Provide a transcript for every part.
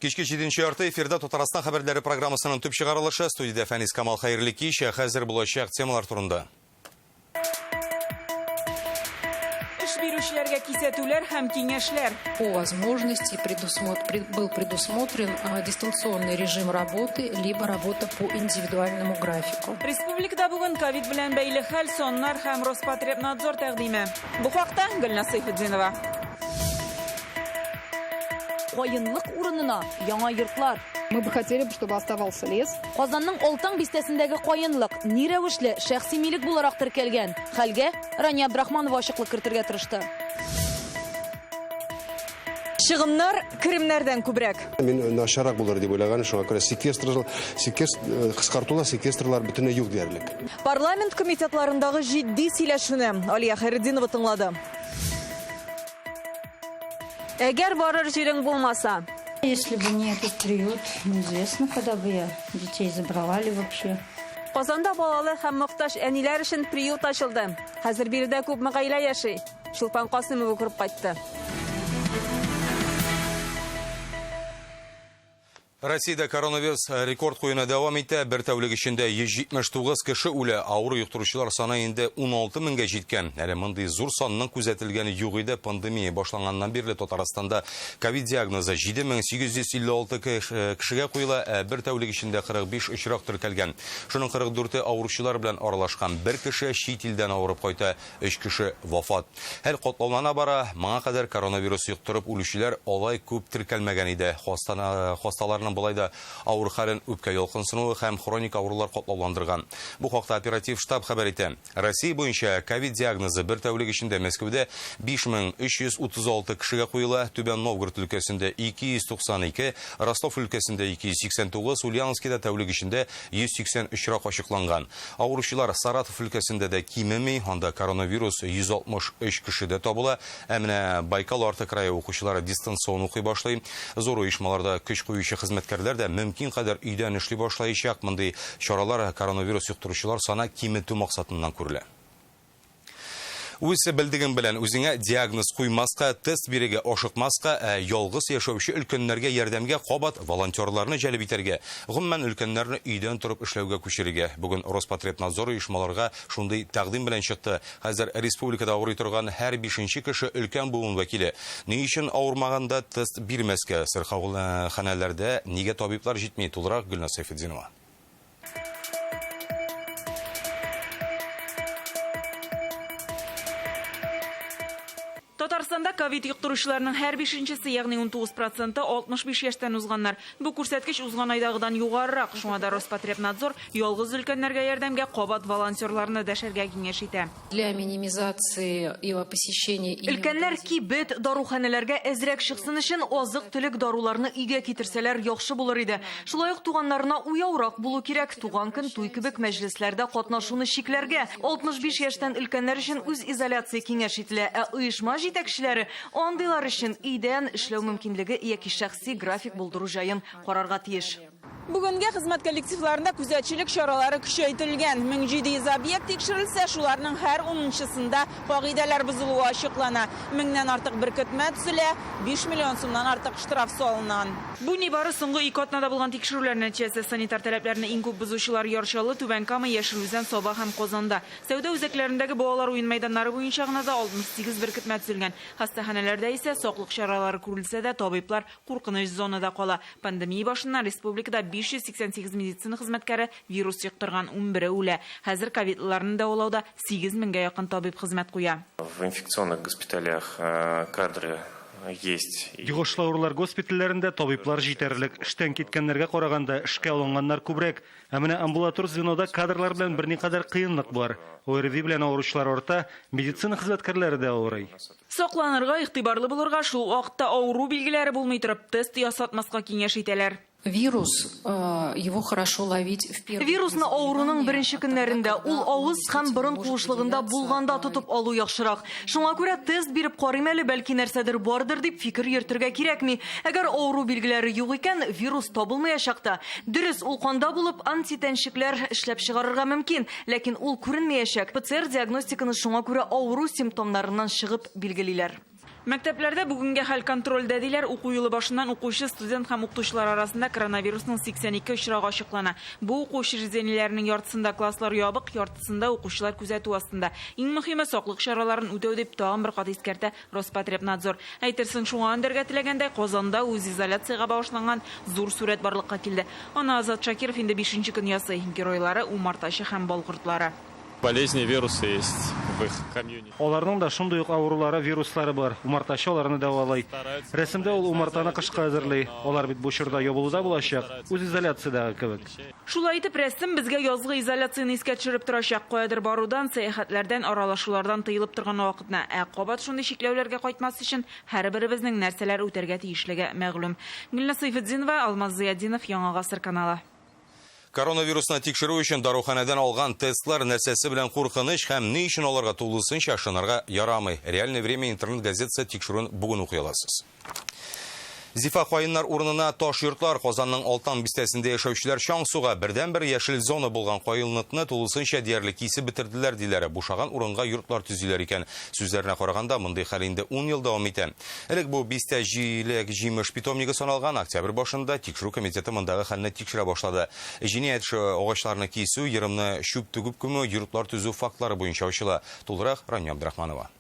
Кешке 7-нче ярты эфирда Татарстан хәбәрләре программасының төп чыгарылышы студияда Фәнис Камал хәерле кич, хәзер булачак темалар турында. Эш бирүчеләргә кисәтүләр һәм киңәшләр. По возможности был предусмотрен дистанционный режим работы, либо работа по индивидуальному графику. Республикада бүген ковид белән бәйле хәл соннар һәм Роспотребнадзор тәкъдиме. Бу хакта Гөлнас Сайфетдинова. Кайынлык урынына яңа йортлар. Мы бы хотели, чтобы оставался лес. Казанның Алтан бистәсендәге кайынлык ни рәвешле шәхси милек буларак теркәлгән. Хәлгә Рания Абдрахманова ачыклык кертергә тырышты. Чыгымнар керемнәрдән күбрәк. Мин начарак булыр дип уйлаган, шуңа күрә кыскартулар, секвестрлар бөтенләй юк диярлек. Парламент комитетларындагы җитди сөйләшүне Алия Хайретдинова тыңлады. Әгәр барыр җирең булмаса, если бы не этот приют, неизвестно, когда бы я детей забрала ли вообще. Казанда балалы һәм мохтаҗ әниләр өчен приют ачылды. Хәзер биредә күпме гаилә яши. Шулпан Касымова күреп кайтты. Россиядә коронавирус рекорд куена дәвам итә. Бер тәүлек эчендә 179 кеше үлә. Авыр йоктыручылар саны инде 16 меңгә җиткән. Әле мондый зур санның күзәтелгәне юк иде. Пандемия башланганнан бирле Татарстанда ковид диагнозы 7856 кешегә куела. Бер тәүлек эчендә 45 очрак теркәлгән. Шуның 44-е авыручылар белән аралашкан. Бер кеше чит илдән авырып кайта, 3 кеше вафат. Хәл катлаулана бара. Моңа кадәр коронавирус йоктырып үлүчеләр алай күп теркәлмәгән иде. Хасталарның болай да авыр хәлен үпкә ялкынсынуы һәм хроник авырулар катлауландырган. Бу хакта оператив штаб хәбәр итә. Россия буенча ковид диагнозы бер тәүлек эчендә Мәскәүдә 5336 кешегә куела, Түбән Новгород өлкәсендә 292, Ростов өлкәсендә 289, Ульяновскида тәүлек эчендә 180 очрак ачыкланган. Авыручылар Саратов өлкәсендә дә кимеми, анда коронавирус 163 кешедә табыла. Менә Байкал арты крае укучылары дистанцион укый башлый. Зур оешмаларда көч куючы хезмәткәрләр дә мөмкин кадәр өйдән эшли башлаячак. Мондый чаралар коронавирус йоктыручылар саны киметү максатыннан күрелә. Үзе белдеген белән үзеңә диагноз куймаска, тест бирергә ашыкмаска, ялгыз яшәүче өлкәннәргә ярдәмгә кабат волонтерларны җәлеп итәргә, гомумән өлкәннәрне өйдән торып эшләүгә күчерергә. Бүген Роспотребнадзор оешмаларга шундый тәкъдим белән чыкты. Хәзер республикада авырый торган һәр 5нче кеше өлкән буын вәкиле. Ни өчен авырмаганда тест бирмәскә сырханәләрдә нигә табиблар җитми? Тулырак Гөлнас Сайфетдинова. Татарстанда ковид йоктыручыларның һәр 5нчесе, ягъни 19%, 65 яшьтән узганнар. Бу күрсәткеч узган айдагыдан югарырак. Шуңа да Роспотребнадзор ялгыз өлкәннәргә ярдәмгә кабат волонтерларны дәшәргә киңәш итә. Для минимизации его посещения Өлкәннәр кибет даруханәләргә әзрәк чыксын өчен азык-төлек даруларны өйгә китерсәләр яхшы булыр иде. Шулай ук туганнарына уяурак булу кирәк. Туган көн, туй кебек мәҗлесләрдә катнашуны чикләргә. 65 яшьтән өлкәннәр өчен үз изоляция киңәш ителә. Оешма җитәкчеләре андыйлар өчен өйдән эшләү мөмкинлеге яки шәхси график булдыру җаен карарга тиеш. Бүгенге хезмәт коллективларында күзәтчелек чаралары көчәйтелгән. 1700 объект тикшерелсә, шуларның һәр 10-нчысында кагыйдәләр бозылуы ачыклана. 1000нән артык беркетмә төзелә, 5 миллион сумнан артык штраф салынган. Бу нибары соңгы 2 атнада булган тикшерүләр нәтиҗәсе. Санитар таләпләрне иң күп бозучылар Яршалы, Түбән Кама, Яшелүзән, Саба һәм Казанда. Сәүдә үзәкләрендәге балалар уен мәйданнары буенча гына да 68 беркетмә төзелгән. Хастаханәләрдә исә саклык чаралары күрелсә дә, табиблар куркыныч зонада кала. Пандемия башыннан республикада 588 медицина хезмәткәре вирус йоктырган, 11 үлә. Хәзер ковидларны дәвалауда 8 меңгә якын табиб хезмәт куя. В инфекционных госпиталях кадры есть. Йогышлаулар госпитальләрендә табиблар җитәрлек, эштән киткәннәргә караганда эшкә алынганнар күбрәк. Менә амбулатор звенода кадрлар белән берникадәр кыенлык бар. ОРВИ белән авыручылар арта, медицина хезмәткәрләре дә авырый. Сакланырга, игътибарлы булырга, шул вакытта авыру билгеләре булмый торып, тест ясатмаска киңәш итәләр. Вирус, его хорошо ловить в первый. Вирусны авыруның беренче көннәрендә ул авыз һәм борын куышлыгында булганда тотып алу яхшырак. Шуңа күрә тест биреп карыйм әле, бәлки нәрсәдер бардыр дип фикер йөртергә кирәкми. Әгәр авыру билгеләре юк икән, вирус табылмаячак та. Дөрес, ул канда булып антитәнчекләр эшләп чыгарырга мөмкин, ләкин ул күренмәячәк. ПЦР диагностиканы шуңа күрә авыру симптомнарыннан чыгып билгелиләр. Мәктәпләрдә бүгенге хәл контрольдә диләр. Уку елы башыннан укучы, студент һәм укытучылар арасында коронавирусның 82 очрагы ачыклана. Бу уку учреждениеләренең яртысында класслар ябык, яртысында укучылар күзәтү астында. Иң мөһиме саклык чараларын үтәү дип тагын бер кат искәртә Роспотребнадзор. Әйтерсең шуңа андырга теләгәндә Казанда үз изоляциягә багышланган зур сурәт барлыкка килде. Аны Азат Шакиров инде 5нче көн ясый. Геройлары умартачы һәм балкортлары. Болезни, вирусы есть в их комьюнити. Аларның да шундый ук авырулары, вируслары бар. Умартачы аларны дәвалый. Рәсемдә ул умартаны кышка әзерли. Алар бит бу чорда ябылуда булачак, үз изоляциядәге кебек. Шулай итеп, рәсем безгә язгы изоляцияны искә төшереп торачак. Каядыр барудан, сәяхәтләрдән, аралашулардан тыелып торган вакытны. Кабат шундый чикләүләргә кайтмас өчен һәрберебезнең нәрсәләр үтәргә тиешлеге мәгълүм. Гөлнас Сайфетдинова, Алмаз Зияддинов, Яңа гасыр каналы. Коронавирусны тикшерү өчен даруханәдән алган тестлар нәрсәсе белән куркыныч һәм ни өчен аларга тулысынча ышанырга ярамый. Реальное время интернет газетасы тикшерүен бүген укый аласыз. Зифа кайыннар урынына таш йортлар Казанның Алтан бистәсендә яшәүчеләр Шаңсуга бердән-бер яшел зона булган кайылныкны тулысынча диярлек кисеп бетерделәр диләр. Бушаган урынга йортлар төзиләр икән. Сүзләренә караганда, мондый хәл инде 10 ел дәвам итә. Элек бу бистә җиләк җимеш питомнигы саналган. Октябрь башында тикшерү комитеты мондагы хәлне тикшерә башлады. Җинаять эше агачларны кисү, йырымны шүп түгүп күмү, йортлар төзү фактлары буенча ачыла. Тулырак Рания Абдрахманова.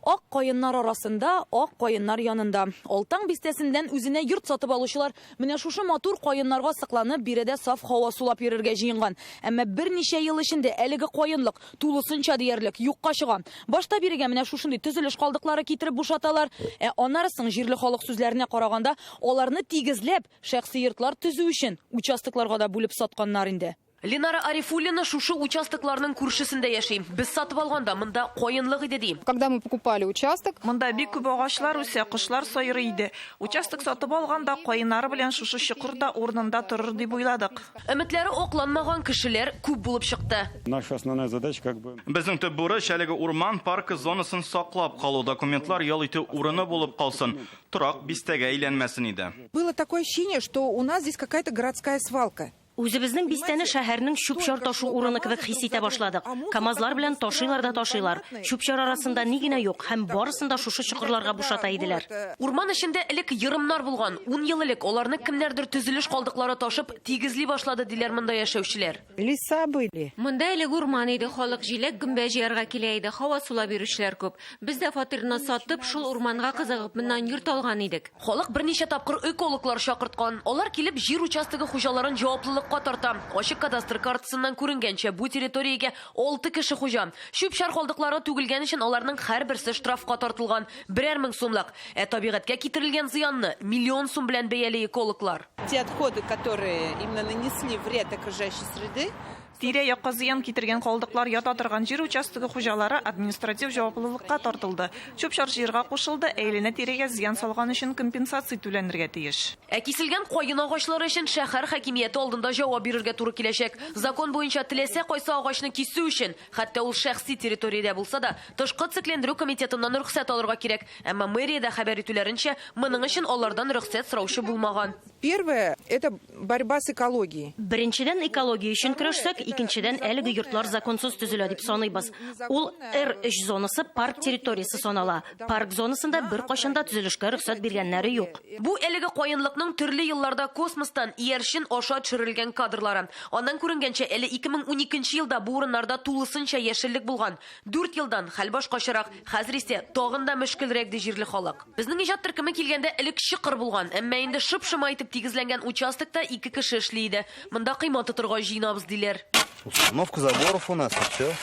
Ак кайыннар арасында, ак кайыннар янында. Алтан бистәсендән үзенә йорт сатып алучылар менә шушы матур кайыннарга сыкланып, биредә саф һава сулап йөрергә җыенган. Әмма берничә ел эчендә әлеге кайынлык тулысынча диярлек юкка чыган. Башта бирегә менә шушындый төзелеш калдыклары китереп бушаталар. Аннары соң җирле халык сүзләренә караганда, аларны тигезләп, шәхси йортлар төзү өчен участокларга да бүлеп сатканнар инде. Ленара Арифуллина шушы участокларның күршесендә яши. Без сатып алганда монда кайынлык иде ди. Когда мы покупали участок, Монда бик күп агачлар үсә, кошлар сайрый иде. Участок сатып алганда кайыннары белән шушы чокыр да урынында торыр дип уйладык. Өметләре окланмаган кешеләр күп булып чыкты. Наша основная задача Безнең төп бурыч әлеге урман паркы зонасын саклап калу, документлар ял итү урыны булып калсын, торак бистәгә әйләнмәсен иде. Было такое ощущение, что у нас здесь какая-то городская свалка. Үзебезнең бистәне шәһәрнең чүп-чар ташу урыны кебек хис итә башладык. КамАЗлар белән ташыйлар да ташыйлар. Чүп-чар арасында ни генә юк, һәм барысында шушы чокырларга бушата иделәр. Урман эчендә элек йырымнар булган. 10 ел элек аларны кемнәрдер төзелеш калдыклары ташып, тигезли башлады диләр монда яшәүчеләр. Леса были. Монда элек урман иде, халык җиләк гөмбә җыярга килә иде, һава сулап йөрүчеләр күп. Без дә фатирны сатып, шул урманга кызыгып, моннан йорт алган идек. Халык берничә тапкыр экологлар чакырткан. Алар килеп җир участогы хуҗаларын җаваплылыкка тарта. Ашык кадастр картасыннан күренгәнчә, бу территориягә 6 кеше хуҗа. Чүп-чар калдыклары түгелгән өчен аларның һәрберсе штрафка тартылган 1000 сумлык. Табигатькә китерелгән зыянны 1 миллион сум белән бәяле экологлар. Те отходы, которые именно нанесли вред окружающей среды, Тирә-якка зыян китергән калдыклар ята торган җир участогы хуҗалары административ җаваплылыкка тартылды. Чүп-чар җиргә кушылды, әйләнә тирәгә зыян салган өчен компенсация түләнергә тиеш. Киселгән кайын агачлары өчен шәһәр хакимияте алдында җавап бирергә туры киләчәк. Закон буенча теләсә кайсы агачны кисү өчен, хәтта ул шәхси территориядә булса да, тышкы циклендерү комитетыннан рөхсәт алырга кирәк. Әмма мэриядә хәбәр итүләренчә, моның өчен алардан рөхсәт сораучы булмаган. Первое – это борьба с экологией. Беренчедән экология өчен көрәшсәк, икенчедән әлеге йортлар законсыз төзелә дип саныйбыз. Ул R3 зонасы парк территориясы санала. Парк зонасында бер кашында төзелешкә рөхсәт биргәннәре юк. Бу әлеге кайынлыкның төрле елларда космостан ияршин аша төшерелгән кадрлары. Аннан күренгәнчә, әле 2012 елда бу урыннарда тулысынча яшеллек булган. 4 елдан хәл башкачарак, хәзер исә тагын да мөшкелрәк ди җирле халык. Безнең иҗат төркеме килгәндә элек чыкыр булган, әмма инде шып-шыма итеп тигезләнгән участокта 2 кеше эшли иде. Монда кыймматы торган җыйнабыз диләр. Установка заборов у нас, и все.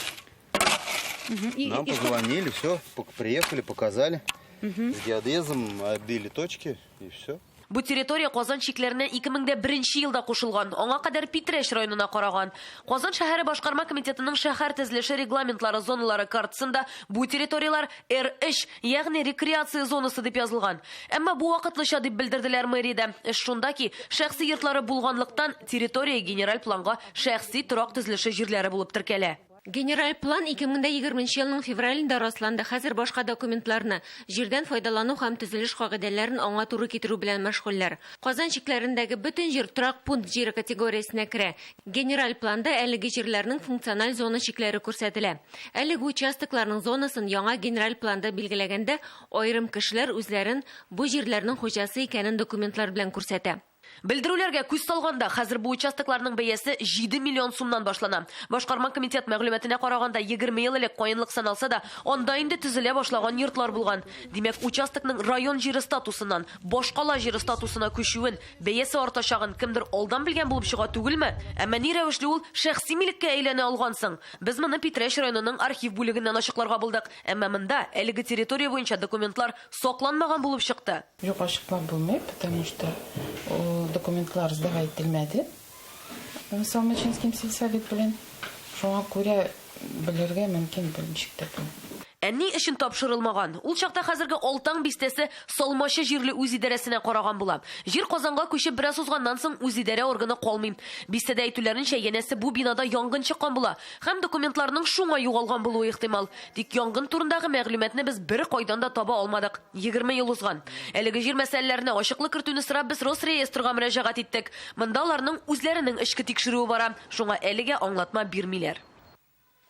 Нам позвонили, все, приехали, показали. С геодезом отбили точки, и все. Бу территория Казан чикләренә 2001 елда кушылган. Аңа кадәр Питрәш районына караган. Казан шәһәре башкарма комитетының шәһәр төзелеше регламентлары зоналары картасында бу территориялар R3, ягъни рекреация зонасы дип язылган. Әмма бу вакытлыча дип белдерделәр мэриядә. Шунда ки, шәхси йортлары булганлыктан территория генераль планга шәхси торак төзелеше җирләре булып теркәлә. Генераль план 2020 елның февралендә расланды. Хәзер башка документларны, җирдән файдалану һәм төзелеш кагыйдәләрен аңа туры китерү белән мәшгульләр. Казан шикләрендәге бөтен җир торак пункт җире категориясенә керә. Генераль планда әлеге җирләрнең функциональ зона шикләре күрсәтелә. Әлеге участокларның зонасын яңа генераль планда билгеләгәндә айрым кешеләр үзләрен бу җирләрнең хуҗасы икәнен документлар белән күрсәтә. Белдерүләргә күз салганда, хәзер бу участокларның бәясе 7 миллион сумнан башлана. Башкарма комитет мәгълүматына караганда 20 ел элек каенлык саналса да, анда инде төзелә башлаган йортлар булган. Димәк, участокның район җире статусыннан башкала җире статусына күчүен, бәясе артачагын кемдер алдан белгән булып чыга түгелме? Әмма ни рәвешле ул шәхси милеккә әйләнә алгансың? Без моны Питрәш районының архив бүлегеннән ачыкларга булдык. Әмма монда әлеге территория буенча документлар сакланмаган булып чыкты. Юк, ачыклап булмый, потому что документлар сдавать ителмәде. Салмачинским сельсовет белән. Шуңа күрә белергә мөмкин белмичектә. Әни өчен тапшырылмаган. Ул чакта хәзерге Алтаң бистәсе Салмачы җирле үз идарәсенә караган була. Җир Казанга күчеп бераз узганнан соң үз идарә органы калмый. Бистәдә әйтүләренчә, янәсе бу бинада янгын чыккан була. Һәм документларның шуңа югалган булуы ихтимал. Тик янгын турындагы мәгълүматны без бер кайдан да таба алмадык. 20 ел узган. Әлеге җир мәсьәләләренә ачыклык кертүне сорап без Росреестрга мөрәҗәгать иттек. Монда аларның үзләренең эчке тикшерүе бара. Шуңа әлегә аңлатма бирмиләр.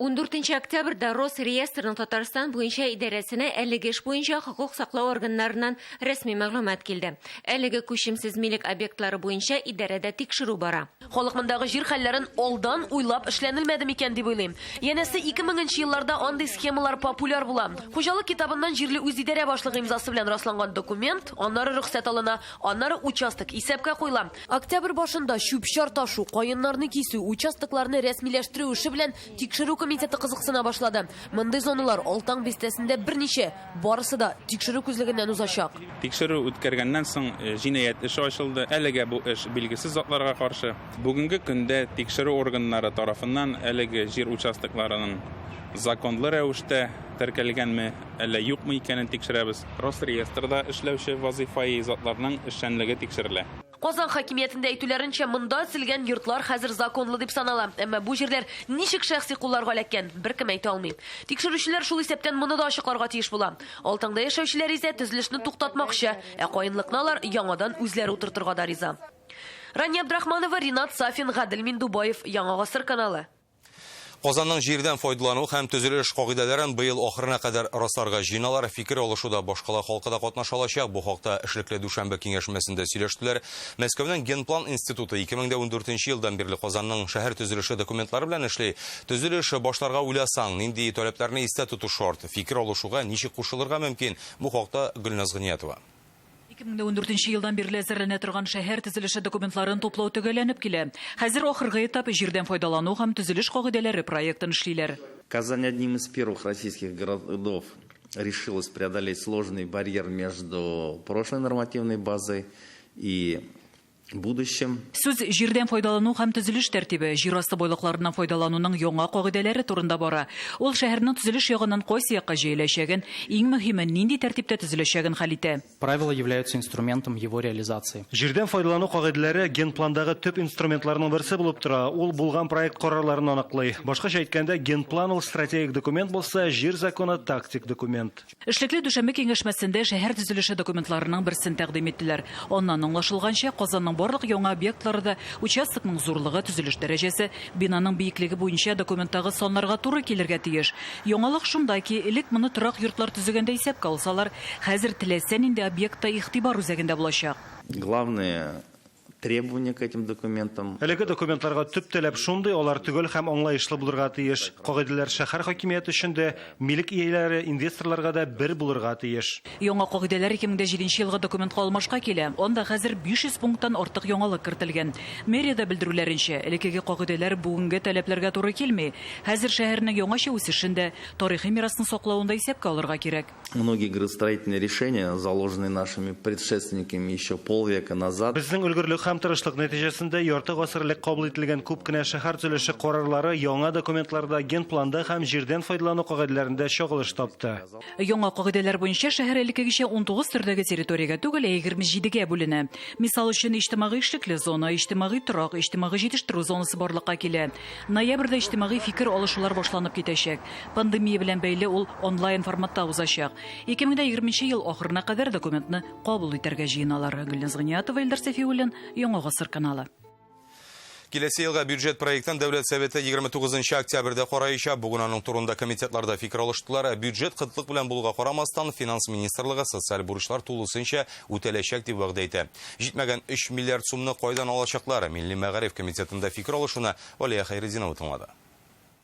14 октябрьдә Росреестрның Татарстан буенча идарәсенә әлеге эш буенча хокук саклау органнарыннан рәсми мәгълүмат килде. Әлеге күчемсез милек объектлары буенча идарәдә тикшерү бара. Халык мондагы җир хәлләрен алдан уйлап эшләнелмәде микән дип уйлыйм. Янәсе 2000 елларда андый схемалар популяр була. Хуҗалык китабыннан җирле үз идарә башлыгы имзасы белән расланган документ, аннары рөхсәт алына, аннары участок исәпкә куела. Октябрь башында чүп-чар ташу, каеннарны кисү, участокларны рәсмиләштерү эше белән тикшерү комитеты кызыксына башлады. Мондый зоналар Алтаң бистәсендә берничә, барысы да тикшерү күзлегеннән узачак. Тикшерү үткәргәннән соң җинаять эше ачылды. Әлегә бу эш билгесез затларга каршы. Бүгенге көндә тикшерү органнары тарафыннан әлеге җир участокларының законлы рәвештә теркәлгәнме, әллә юкмы икәнен тикшерәбез. Росреестрда эшләүче вазифаи затларның эшчәнлеге тикшерелә. Казан хакимиятендә әйтүләренчә, монда төзелгән йортлар хәзер законлы дип санала. Әмма бу җирләр ничек шәхси кулларга эләккән, беркем әйтә алмый. Тикшерүчеләр шул исәптән моны да ачыкларга тиеш була. Алтаңда яшәүчеләр исә төзелешне туктатмакчы, ә каенлыкны алар яңадан үзләре утыртырга да риза. Рания Абдрахманова, Ринат Сафин, Гадел Миндубаев, Яңа Гасыр каналы. Казанның җирдән файдалану һәм төзелеш кагыйдәләрен быел ахырына кадәр расларга җыйналар. Фикер алышуда башкала халкы да катнаша алачак. Бу хакта эшлекле Дүшәмбе киңәшмәсендә сөйләштеләр. Мәскәүнең Генплан институты 2014 елдан бирле Казанның шәһәр төзелеше документлары белән эшли. Төзелеш башларга уйласаң, нинди таләпләрне истә тоту шарт? Фикер алышуга ничек кушылырга мөмкин? Бу хакта Гөлназ Гыниятова. 2014 елдан бирле әзерләнә торган шәһәр төзелеше документларын туплау төгәлләнеп килә. Хәзер ахыргы этап җирдән файдалану һәм төзелеш кагыйдәләре проектын эшлиләр. Казань одним из первых российских городов решилась преодолеть сложный барьер между прошлой нормативной базой и будущем. Сүз җирдән файдалану һәм төзелеш тәртибе, җир асты байлыкларыннан файдалануның яңа кагыйдәләре турында бара. Ул шәһәрнең төзелеш ягыннан кайсы якка җәеләчәген, иң мөһиме нинди тәртиптә төзеләчәген хәл итә. Правила являются инструментом его реализации. Җирдән файдалану кагыйдәләре генпландагы төп инструментларның берсе булып тора. Ул булган проект карарларын аныклый. Башкача әйткәндә, генплан ул стратегик документ булса, җир законы тактик документ. Эшлекле Дүшәмбе киңәшмәсендә шәһәр төзелеше документларының берсен тәкъдим иттеләр. Аннан аңлашылганча, Казанның барлык яңа объектларда участокның зурлыгы, төзелеш дәрәҗәсе, бинаның биеклеге буенча документтагы саннарга туры килергә тиеш. Яңалык шунда ки, элек моны торак йортлар төзегәндә исәпкә алсалар, хәзер теләсә нинди объектта игътибар үзәгендә булачак. Главное требования к этим документам. Әлеге документларга төп таләп шундый, алар түгел һәм аңлаешлы булырга тиеш. Кагыйдәләр шәһәр хакимияте өчен дә, милек ияләре, инвесторларга да бер булырга тиеш. Яңа кагыйдәләр 2007 елга документка алмашка килә. Анда хәзер 500 пункттан артык яңалык кертелгән. Мэриядә белдерүләренчә, элекеге кагыйдәләр бүгенге таләпләргә туры килми. Хәзер шәһәрнең яңача үсешендә, тарихи мирасны саклауында исәпкә алырга кирәк. Многие градостроительные решения, заложенные нашими предшественниками еще полвека назад, безнең өлгерлек һәм тырышлык нәтиҗәсендә ярты гасырлык кабул ителгән күп кенә шәһәр төзелеше карарлары яңа документларда, ген планда һәм җирдән файдалану кагыйдәләрендә чагылыш тапты. Яңа кагыйдәләр буенча шәһәр элеккегечә 19 төрдәге территориягә түгел, 27гә бүленә. Мисал өчен иҗтимагый эшлекле зона, иҗтимагый торак, иҗтимагый җитештерү зонасы барлыкка килә. Ноябрьдә иҗтимагый фикер алышулар башланып китәчәк. Пандемия белән бәйле ул онлайн форматта узачак. 2020 ел ахырына кадәр документны кабул итәргә җыеналар. Гөлназ Гыниятова, Илдар Сафиуллин, Яңа гасыр каналы. Киләсе елга бюджет проектын Дәүләт Советы 29 октябрьдә караячак. Бүген аның турында комитетларда фикер алыштылар. Бюджет кытлык белән булуга карамастан, финанс министрлыгы социаль бурычлар тулысынча үтәләчәк дип вәгъдә итә. Җитмәгән 3 миллиард сумны кайдан алачаклар? Милли мәгариф комитетында фикер алышуны Валия Хайретдинова тыңлады.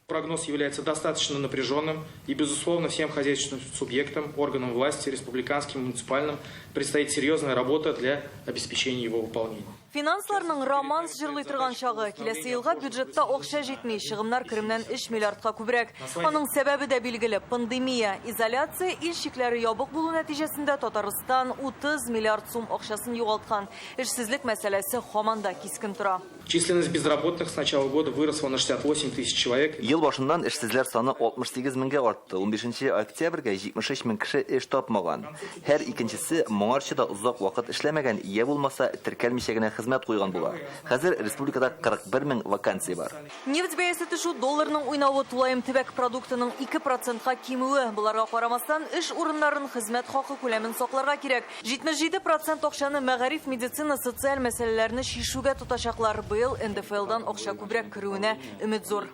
Прогноз является достаточно напряженным и, безусловно, всем хозяйственным субъектам, органам власти, республиканским, муниципальным, предстоит серьезная работа для обеспечения его выполнения. Финансларның романс җырлый торган чагы, киләсе елга бюджетта акча җитми, чыгымнар керемнән 3 миллиардка күбрәк. Аның сәбәбе дә билгеле: пандемия, изоляция, ил шикләре ябык булу нәтиҗәсендә Татарстан 30 миллиард сум акчасын югалткан. Эшсезлек мәсьәләсе һаман да кискен тора. Численность безработных с начала года выросла на 68 тысяч человек. Ел башыннан эшсезләр саны 68 меңгә артты. 15 октябрьгә 73 мең кеше эш тапмаган. Һәр икенчесе моңарчыда озак вакыт эшләмәгән, я булмаса теркәлмичә генә хезмәт куйган була. Хәзер республикада 41 мең вакансия бар. Нефть бәясе төшү, долларның уйнавы, тулаем төбәк продуктының 2%ка кимүе. Буларга карамастан, эш урыннарын, хезмәт хакы күләмен сакларга кирәк. 77% акчаны мәгариф, медицина, социаль мәсьәләләрне шишүгә тотачаклар. Быел НДФЛдан акча күбрәк керүенә өмет зур.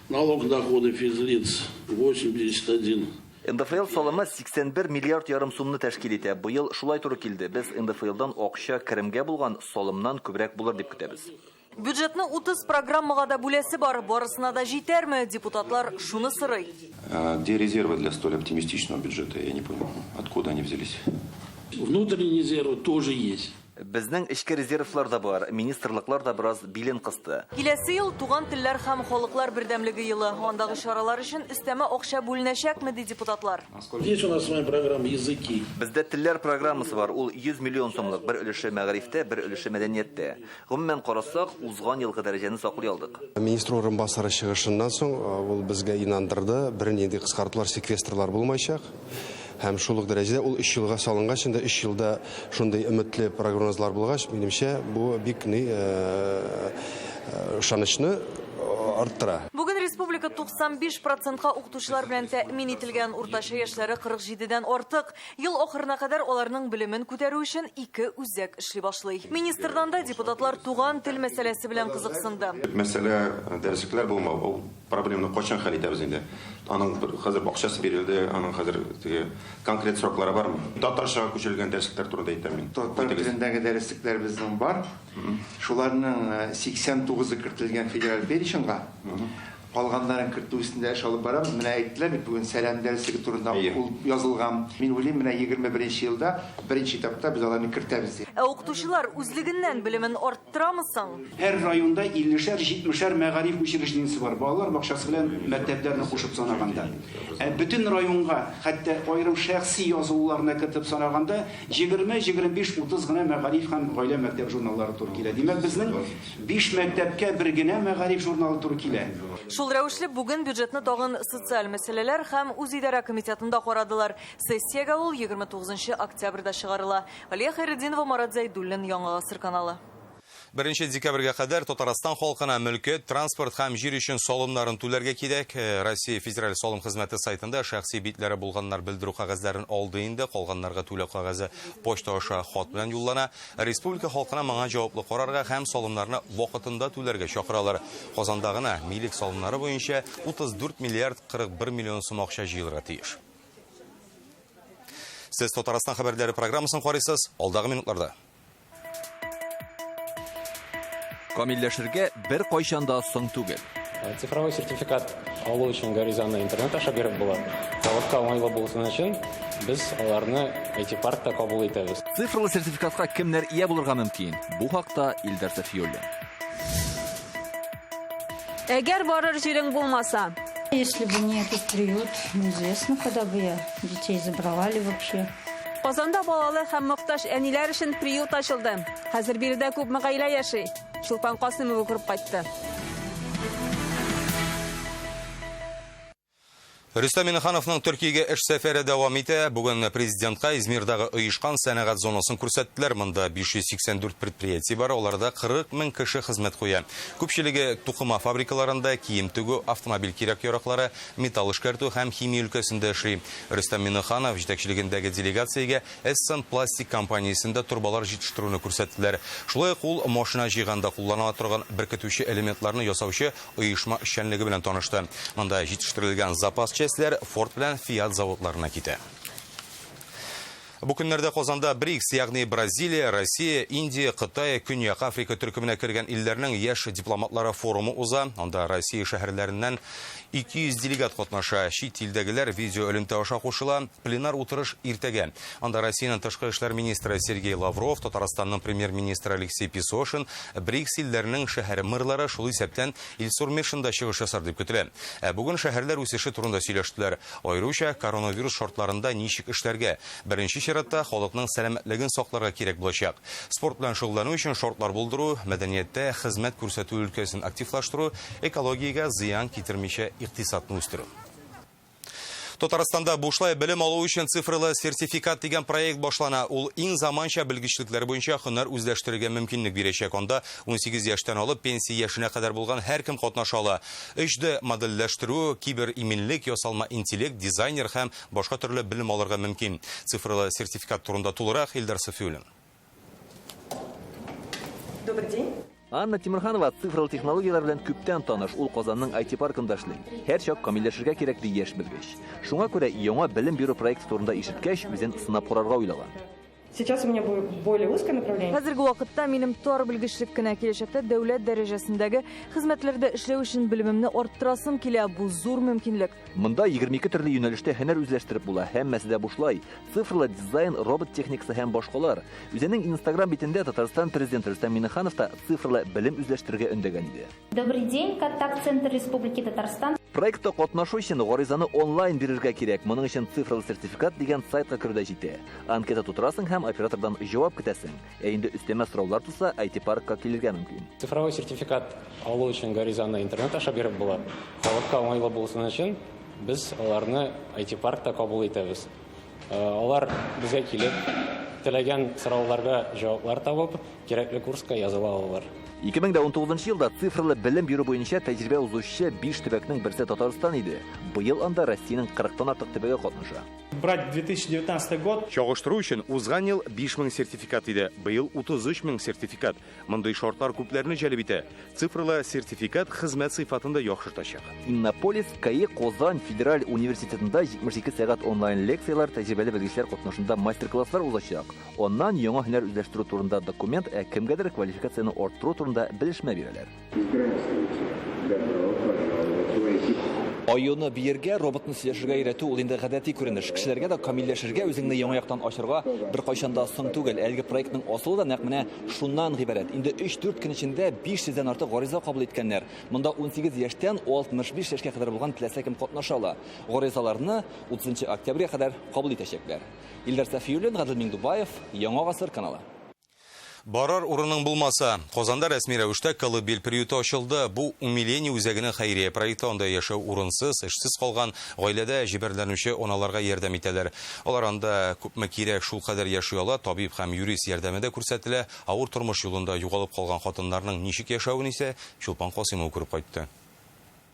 Налог дохода физлиц 81. НДФЛ салымы 81 миллиард ярым сумны тәшкил итә. Быел шулай туры килде. Без НДФЛдан акча керемгә булган салымнан күбрәк булыр дип көтәбез. Бюджетны 30 программага да бүләсе бар. Барысына да җитәрме? Депутатлар шуны сорый. Где резервы для столь оптимистичного бюджета? Я не понял, откуда они взялись? Внутренний резерв тоже есть. Безнең эчке резервлар да бар, министрлыклар да бераз билен кысты. Киләсе ел туган телләр һәм халыклар бердәмлеге елы. Андагы чаралар өчен өстәмә акча бүленәчәкме ди депутатлар? Есть у нас с вами программа языки. Бездә телләр программасы бар. Ул 100 миллион сумлык, бер өлеше мәгарифтә, бер өлеше мәдәнияттә. Гомумән карасак, узган елгы дәрәҗәне саклый алдык. Министр орынбасары чыгышыннан соң ул безгә инандырды, бернинди кыскартулар, секвестрлар булмаячак. Һәм шулык дәрәҗәдә ул 3 елга салынгач, инде 3 елда шундый өметле прогнозлар булгач, минемчә, бу бик ышанычны арттыра. Бүген республика 95%ка укытучылар белән тәэмин ителгән, уртача яшьләре 47дән артык. Ел ахырына кадәр аларның белемен күтәрү өчен 2 үзәк эшли башлый. Министрдан да депутатлар туган тел мәсьәләсе белән кызыксынды. Мәсьәлә дәреслектәр булмау, ул проблеманы качан хәл итәбез инде? Аның хәзер бакчасы бирелде, аның хәзер конкрет сроклары бармы? Татарчага күчерелгән дәреслектәр турында әйтәм мин. Татар телендәге дәреслектәр безнең бар. Шуларның 89-ы кертелгән федераль переченьга. Калганнарын кертү өстендә эш алып барам. Менә әйттеләр бит бүген сәлам дәреслеге турында ул язылган. Мин уйлыйм, менә 21 елда беренче этапта без аларны кертәбез дип. Укытучылар үзлегеннән белемен арттырамы соң? Һәр районда 50-70 мәгариф учреждениесе бар. Балалар бакчасы белән мәктәпләрне кушып санаганда. Бөтен районга, хәтта аерым шәхси язылуларны кертеп санаганда 20-25-30 гына мәгариф һәм гаилә мәктәп журналлары туры килә. Димәк, безнең 5 мәктәпкә бер генә мәгариф журналы туры килә. Шул рәвешле бүген бюджетны тагын социаль мәсьәләләр һәм үзидарә комитетында карадылар. Сессиягә ул 29 октябрьдә чыгарыла. Валия Хайретдинова, Марат Зайдуллин, Яңа гасыр каналы. 1 декабрьгә кадәр Татарстан халкына мөлкәт, транспорт һәм җир өчен салымнарын түләргә кирәк. Россия федераль салым хезмәте сайтында шәхси битләре булганнар белдерү кагазларын алды инде, калганнарга түләү кагазе почта аша хат белән юллана. Республика халкына моңа җаваплы карарга һәм салымнарны вакытында түләргә чакыралар. Казандагына милек салымнары буенча 34 миллиард 41 миллион сум акча җыелырга тиеш. Сез Татарстан хәбәрләре программасын карыйсыз, алдагы минутларда. Камилләшергә бер кайчанда соң түгел. Цифровой сертификат алу өчен гаризаны интернет аша биреп була. Заводка уңайлы булсын өчен без аларны IT паркта кабул итәбез. Цифрлы сертификатка кемнәр ия булырга мөмкин? Бу хакта Илдар Сафиуллин. Әгәр барыр җирең булмаса, если бы не этот приют, неизвестно, когда бы я детей забрала ли вообще. Казанда балалы һәм мохтаҗ әниләр өчен приют ачылды. Хәзер биредә күпме гаилә яши. Чулпан Касымова күреп кайтты. Рөстәм Миннехановның Төркиягә эш сәфәре дәвам итә. Бүген президентка Измирдагы оешкан сәнәгать зонасын күрсәттеләр. Монда 584 предприятие бар, аларда 40 000 кеше хезмәт куя. Күпчелеге тукыма фабрикаларында, кием тегү, автомобиль кирәк-яраклары, металл эшкәртү һәм химия өлкәсендә эшли. Рөстәм Миннеханов җитәкчелегендәге делегациягә Эссан пластик компаниясендә турбалар җитештерүне күрсәттеләр. Шулай ук ул машина җыйганда кулланыла торган беркетүче элементларны ясаучы оешма эшчәнлеге белән танышты. Монда җитештерелгән запас Форд белән Fiat заводларына китә. Бу көннәрдә Казанда БРИКС, ягъни Бразилия, Россия, Индия, Кытай, Көньяк Африка төркеменә кергән илләрнең яшь дипломатлары форумы уза. Анда Россия шәһәрләреннән 200 делегат катнаша. Чит илдәгеләр видео элемтә аша кушыла. Пленар утырыш иртәгә. Анда Россиянең тышкы эшләр министры Сергей Лавров, Татарстанның премьер-министры Алексей Песошин, БРИКС илләренең шәһәр мырлары шул исәптән Илсур Мешинда чыгыш ясар дип көтелә. Бүген шәһәрләр үсеше турында сөйләштеләр. Аеруча коронавирус шартларында ничек эшләргә. Беренче чиратта халыкның сәламәтлеген сакларга кирәк булачак. Спорт белән шөгыльләнү өчен шартлар булдыру, мәдәнияттә хезмәт күрсәтү өлкәсен активлаштыру, экологиягә зыян китермичә икътисадны үстерү. Татарстанда бушлай белем алу өчен цифрлы сертификат дигән проект башлана. Ул иң заманча белгечлекләр буенча һөнәр үзләштерергә мөмкинлек бирәчәк. Анда 18 яшьтән алып пенсия яшенә кадәр булган һәркем катнаша ала. 3D модельләштерү, кибер-иминлек, ясалма интеллект, дизайнер һәм башка төрле белем алырга мөмкин. Цифрлы сертификат турында тулырак Илдар Сафиуллин. Добрый день. Анна Тимирханова цифрлы технологиялар белән күптән таныш. Ул Казанның IT паркында эшли. Һәр чак камилләшергә кирәкле яшь белгеч. Шуңа күрә яңа белем бирү проекты турында ишеткәч, үзен сынап карарга уйлаган. Сейчас у меня будет более узкое направление. Хәзерге вакытта минем тар белгечлек кенә киләчәктә дәүләт дәрәҗәсендәге хезмәтләрдә эшләү өчен белемемне арттырасым килә. Бу зур мөмкинлек. Монда 22 төрле юнәлештә һөнәр үзләштереп була. Һәммәсе дә бушлай. Цифрлы дизайн, робот техникасы һәм башкалар. Үзенең Instagram битендә Татарстан президенты Рөстәм Миннеханов та цифрлы белем үзләштергә өндәгән иде. Добрый день, контакт-центр Республики Татарстан. Проектта катнашу өчен гаризаны онлайн бирергә кирәк. Моның өчен цифрлы сертификат дигән сайтка керүдә җитә. Анкета тутырасың һәм оператордан җавап көтәсең. Инде өстәмә сораулар туса, IT паркка килергә мөмкин. Цифровой сертификат алу өчен гаризаны интернет аша биреп була. Халыкка уңайлы булсын өчен без аларны IT паркта кабул итәбез. Алар безгә килеп, теләгән сорауларга җаваплар табып, кирәкле курска языла алалар. 2019 елда цифрлы белем бирү буенча тәҗрибә узучы 5 төбәкнең берсе Татарстан иде. Быел анда Россиянең 40-тан артык төбәге катнаша. Брать 2019 год. Чагыштыру өчен узган ел 5000 сертификат иде. Быел 33000 сертификат. Мондый шартлар күпләрне җәлеп итә. Цифрлы сертификат хезмәт сыйфатында яхшыртачак. Иннополис, КАИ, Казан федераль университетында 72 сәгать онлайн лекциялар, тәҗрибәле белгечләр катнашында мастер-класслар узачак. Оннан яңа һөнәр үзләштерү турында документ, кемгәдер квалификацияны арттыру турында белешмә бирәләр. Айоны биергә, роботны сөйләшергә өйрәтү ул инде гадәти күренеш. Кешеләргә дә камилләшергә, үзеңне яңа яктан ачырга беркайчан да соң түгел. Әлеге проектның асылы да нәкъ менә шуннан гыйбарәт. Инде 3-4 көн эчендә 500-дән артык гариза кабул иткәннәр. Монда 18 яшьтән 65 яшькә кадәр булган теләсә кем катнаша ала. Гаризаларны 30 октябрьгә кадәр кабул итәчәкләр. Илдар Сафиуллин, Гадел Миңдубаев, Яңа гасыр каналы. Барар урының булмаса, Казанда рәсми рәвештә колыбел приюты ачылды. Бу умиление үзәгенең хәйрия проекты, анда яшәү урынсыз, эшсез калган гаиләдә җибәрелүче аналарга ярдәм итәләр. Алар анда күпме кирәк шул кадәр яши ала, табиб һәм юрист ярдәмендә күрсәтелә. Авыр тормыш юлында югалып калган хатыннарның ничек яшәвен исә Чулпан Касымова күреп кайтты.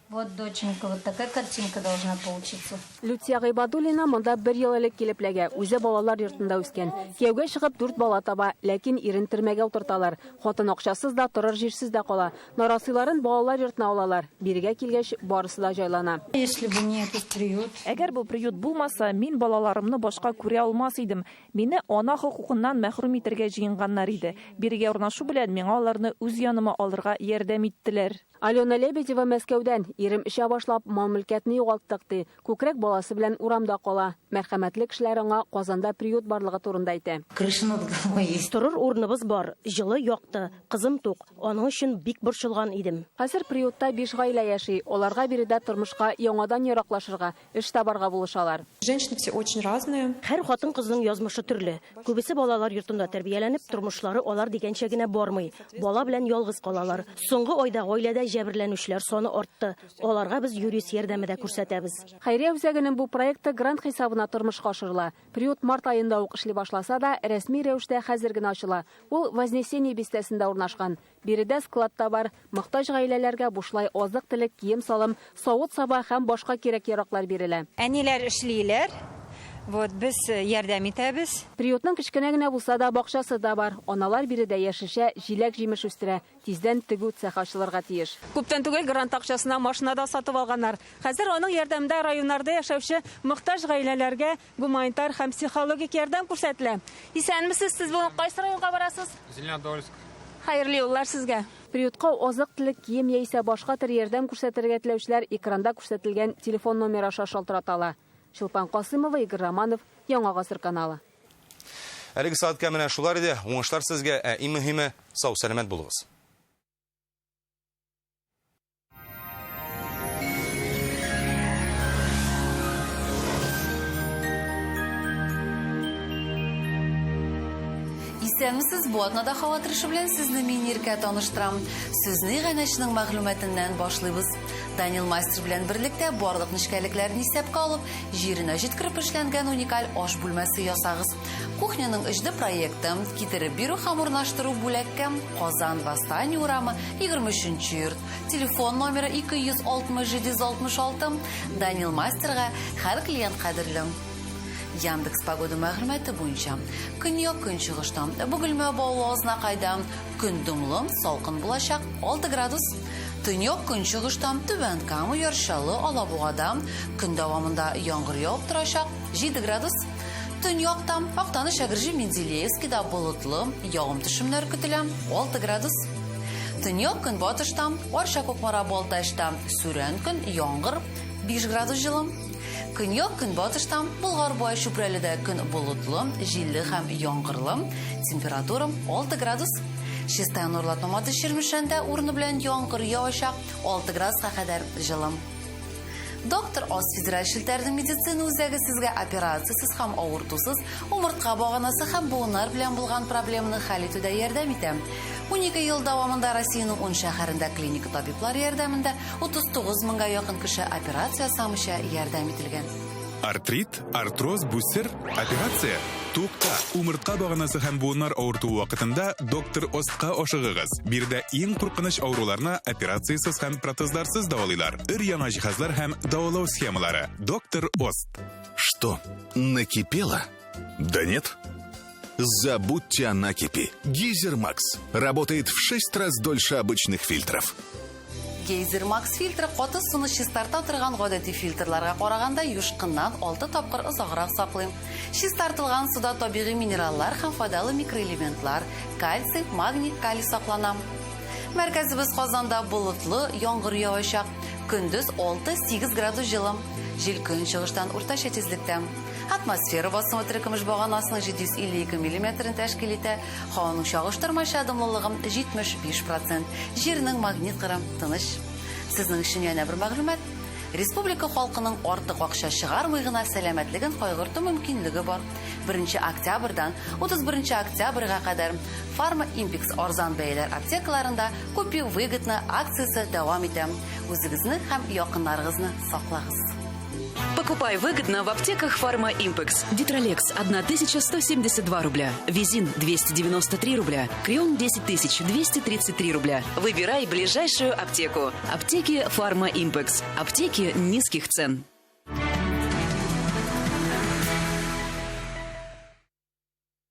Вот, доченька, вот такая картинка должна получиться. Люция Гайбадуллина монда 1 ел элек килепләгә, үзе балалар йортында үскән. Кияүгә чыгып 4 бала таба, ләкин ирен төрмәгә утырталар. Хатын акчасыз да, торыр җирсез дә кала. Нарасыйларын балалар йортына алалар. Бирегә килгәч, барысы да җайлана. Если бы не этот приют. Әгәр бу приют булмаса, мин балаларымны башка күрә алмас идем. Мине ана хукукыннан мәхрүм итәргә җыенганнар иде. Бирегә урнашу белән миңа аларны үз яныма алырга ярдәм иттеләр. Алена Лебедева Мәскәүдән ирем эшә башлап мал-мөлкәтне югалттык ди. Күкрәк баласы белән урамда кала. Мәрхәмәтле кешеләр аңа Казанда приют барлыгы турында әйтә. Торыр урыныбыз бар, җылы якты, кызым тук. Аның өчен бик борчылган идем. Хәзер приютта 5 гаилә яши. Аларга биредә тормышка яңадан яраклашырга, эш табарга булышалар. Женщины все очень разные. Һәр хатын кызның язмышы төрле. Күбесе балалар йортында тәрбияләнеп, тормышлары алар дигәнчә генә бармый. Бала белән ялгыз калалар. Соңгы айда гаиләдә җәберләнүчләр саны артты. Аларга без юрист ярдәме дә күрсәтәбез. Хәйрия үзәгенең бу проекты грант хисабына тормышка ашырыла. Период март айында ук эшли башласа да, рәсми рәвештә хәзер генә ачыла. Ул Вознесение бистәсендә урнашкан. Биредә складта бар, мохтаҗ гаиләләргә бушлай азык-төлек, кием-салым, савыт-саба һәм башка кирәк-яраклар бирелә. Әниләр эшлиләр. Вот без ярдәм итәбез. Приютның кечкенә генә булса да бакчасы да бар. Аналар биредә яшешә, җиләк-җимеш үстерә. Тиздән тегү цех ачылырга тиеш. Күптән түгел грант акчасына машина да сатып алганнар. Хәзер аның ярдәмендә районнарда яшәүче мохтаҗ гаиләләргә гуманитар һәм психологик ярдәм күрсәтелә. Исәнмесез, сез бүген кайсы районга барасыз? Зеленодольск. Хәерле юллар сезгә. Приютка азык-төлек, кием яисә башка төр ярдәм күрсәтергә теләүчеләр экранда күрсәтелгән телефон номеры аша шалтыраталар. Шулпан Касымова, Игорь Романов, Яңа Гасыр каналы. Әлеге саатка менә шулар иде. Уңышлар сезгә, иң мөһиме, сау сәламәт булыгыз. Исәнмесез, бу атнада һава торышы белән сезне мин иркә таныштырам. Сүзне Гайнәшнең мәгълүматыннан башлыйбыз. Данил Мастер белән берлектә барлык нечкәлекләрне исәпкә алып, җиренә җиткереп эшләнгән уникаль аш бүлмәсе ясагыз. Кухняның эчде проекты китереп бирү һәм урнаштыру бүләккә Казан Восстание урамы 23-нче йорт. Телефон номеры 260-766. Данил Мастерга һәр клиент кадерле. Яндекс погода мәгълүматы буенча көньяк көнчыгыштан Бөгелмә Баулазына кайдан көн дымлы, салкын булачак 6 градус. Төньяк көнчыгыштан Түбән Кама, Яршалы, Алабугада көн дәвамында яңгыр явып торачак 7 градус. Төньяктан Актаныш, Әгерҗе, Менделеевскида болытлы, явым-төшемнәр көтелә 6 градус. Төньяк көнбатыштан Арча, Кукмара, Балтачта сүрән көн, яңгыр 5 градус җылы. Көньяк көнбатыштан Болгарбай, Чүпрәледә көн болытлы, җилле һәм яңгырлы, температура 6 градус. Чистая Нурлатмамады Ширмешәндә урыны белән яңгыр явачак 6 градуска кадәр җылы. Доктор Оз федераль шелтәрнең медицина үзәге сезгә операциясыз һәм авыртусыз умыртка баганасы һәм буыннар белән булган проблеманы хәл итүдә ярдәм итә. 12 ел дәвамында Россиянең 10 шәһәрендә клиник табиблар ярдәмендә 39 меңгә якын кеше операция ясамыйча ярдәм ителгән. Артрит, артроз, бүсер, операция. Тукта, умыртка баганасы һәм буыннар авырту вакытында доктор Остка ашыгыгыз. Бирдә иң куркыныч авыруларны операциясыз һәм протезларсыз дәвалыйлар. Өр-яңа җиһазлар һәм дәвалау схемалары. Доктор Ост. Что, накипело? Да нет. Забудьте о накипи. Гейзер Макс работает в 6 раз дольше обычных фильтров. Гейзер Макс фильтры каты суны чистарта торган гадәти фильтрларга караганда юшкыннан 6 тапкыр озаграк саклый. Чистартылган суда табигый минераллар һәм файдалы микроэлементлар, кальций, магний, калий саклана. Мәркәзебез Казанда болытлы, яңгыр явачак. Көндез 6-8 градус җылы. Җил көнчыгыштан уртача тизлектә. Атмосфера басымы төркемеш баганасының 752 мм тәшкил итә. Һаваның чагыштырмача дымлылыгы 75%. Җирнең магнит кыры тыныч. Сезнең өчен яңа бер мәгълүмат. Республика халкының артык акча чыгармый гына сәламәтлеген кайгырту мөмкинлеге бар. 1 октябрьдан 31 октябрьгә кадәр Pharma Impex арзан бәяләр аптекаларында "Купи выгодно" акциясе дәвам итә. Үзегезне һәм якыннарыгызны саклагыз. Покупай выгодно в аптеках Pharma Impex. Дитролекс 1172 рубля. Визин 293 рубля. Крион 10233 рубля. Выбирай ближайшую аптеку. Аптеки Pharma Impex. Аптеки низких цен.